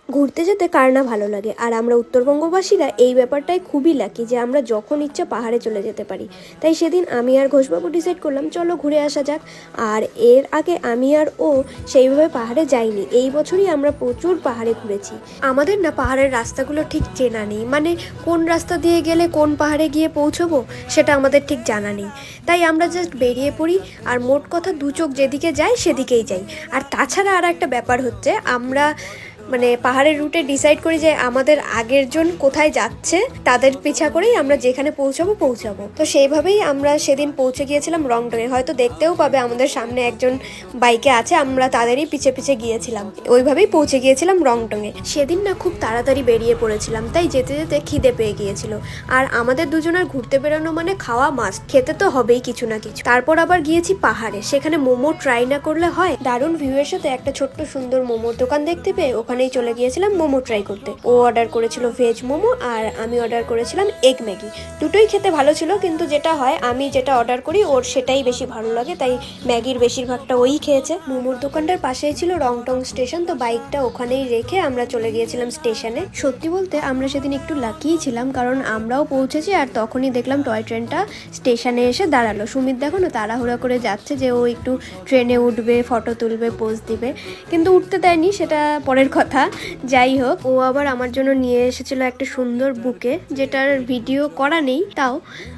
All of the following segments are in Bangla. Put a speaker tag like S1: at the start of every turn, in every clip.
S1: ঘুরতে যেতে কার না ভালো লাগে, আর আমরা উত্তরবঙ্গবাসীরা এই ব্যাপারটাই খুবই লাকি যে আমরা যখন ইচ্ছা পাহাড়ে চলে যেতে পারি। তাই সেদিন আমি আর ঘোষবাবু ডিসাইড করলাম চলো ঘুরে আসা যাক। আর এর আগে আমি আর ও সেইভাবে পাহাড়ে যাইনি, এই বছরই আমরা প্রচুর পাহাড়ে ঘুরেছি। আমাদের না পাহাড়ের রাস্তাগুলো ঠিক চেনা নেই, মানে কোন রাস্তা দিয়ে গেলে কোন পাহাড়ে গিয়ে পৌঁছবো সেটা আমাদের ঠিক জানা নেই। তাই আমরা জাস্ট বেরিয়ে পড়ি, আর মোট কথা দু চোখ যেদিকে যায় সেদিকেই যাই। আর তাছাড়া আর একটা ব্যাপার হচ্ছে, আমরা মানে পাহাড়ের রুটে ডিসাইড করি যে আমাদের আগের জন কোথায় যাচ্ছে তাদের পিছা করেই আমরা যেখানে পৌঁছাবো। তো সেইভাবেই আমরা সেদিন পৌঁছে গিয়েছিলাম রংটংয়ে। হয়তো দেখতেও পাবে আমাদের সামনে একজন বাইকে আছে, আমরা তাদেরই পিছে পিছে গিয়েছিলাম, ওইভাবেই পৌঁছে গিয়েছিলাম রংটংয়ে। সেদিন না খুব তাড়াতাড়ি বেরিয়ে পড়েছিলাম, তাই যেতে যেতে খিদে পেয়ে গিয়েছিল। আর আমাদের দুজনের ঘুরতে বেরোনো মানে খাওয়া মাস্ট, খেতে তো হবেই কিছু না কিছু। তারপর আবার গিয়েছি পাহাড়ে, সেখানে মোমো ট্রাই না করলে হয়। দারুণ ভিউয়ের সাথে একটা ছোট্ট সুন্দর মোমোর দোকান দেখতে পেয়ে ওখানেই চলে গিয়েছিলাম মোমো ট্রাই করতে। ও অর্ডার করেছিল ভেজ মোমো আর আমি অর্ডার করেছিলাম এগ ম্যাগি। দুটোই খেতে ভালো ছিল, কিন্তু যেটা হয় আমি যেটা অর্ডার করি ওর সেটাই বেশি ভালো লাগে, তাই ম্যাগির বেশিরভাগটা ওই খেয়েছে। মোমোর দোকানটার পাশেই ছিল রংটং স্টেশন, তো বাইকটা ওখানেই রেখে আমরা চলে গিয়েছিলাম স্টেশনে। সত্যি বলতে আমরা সেদিন একটু লাকিই ছিলাম, কারণ আমরাও পৌঁছেছি আর তখনই দেখলাম টয় ট্রেনটা স্টেশনে এসে দাঁড়ালো। সুমিত দেখো না তাড়াহুড়া করে যাচ্ছে যে ও একটু ট্রেনে উঠবে, ফটো তুলবে, পোজ দিবে, কিন্তু উঠতে দেয়নি, সেটা পরের কথা। যাই হোক, ও আবার আমার জন্য নিয়ে এসেছিল একটা সুন্দর বুকে, যেটার ভিডিও করা নেই, তাও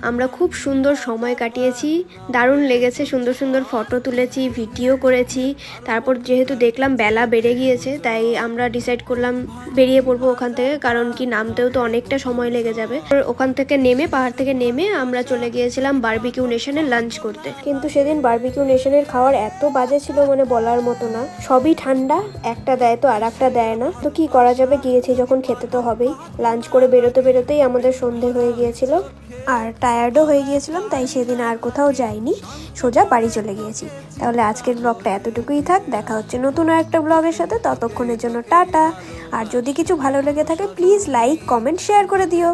S1: আমরা খুব সুন্দর সময় কাটিয়েছি, দারুণ লেগেছে, সুন্দর সুন্দর ফটো তুলেছি, ভিডিও করেছি। তারপর যেহেতু দেখলাম বেলা বেড়ে গিয়েছে, তাই আমরা ডিসাইড করলাম বেরিয়ে পড়বো ওখান থেকে, কারণ কি নামতেও তো অনেকটা সময় লেগে যাবে। ওখান থেকে নেমে, পাহাড় থেকে নেমে আমরা চলে গিয়েছিলাম বারবিকিউ নেশনে লাঞ্চ করতে। কিন্তু সেদিন বারবিকিউ নেশনের খাবার এত বাজে ছিল, মানে বলার মতো না। সবই ঠান্ডা, একটা দেয় তো আর একটা দেয় না, তো কি করা যাবে, গিয়েছি যখন খেতে তো হবেই। লাঞ্চ করে বেরোতে বেরোতেই আমাদের সন্ধে হয়ে গিয়েছিল আর টায়ার্ডও হয়ে গিয়েছিলাম, তাই সেদিন আর কোথাও যাইনি, সোজা বাড়ি চলে গিয়েছি। তাহলে আজকের ব্লগটা এতটুকুই থাক, দেখা হচ্ছে নতুন আর একটা ব্লগের সাথে, ততক্ষণের জন্য টাটা। আর যদি কিছু ভালো লেগে থাকে প্লিজ লাইক, কমেন্ট, শেয়ার করে দিও।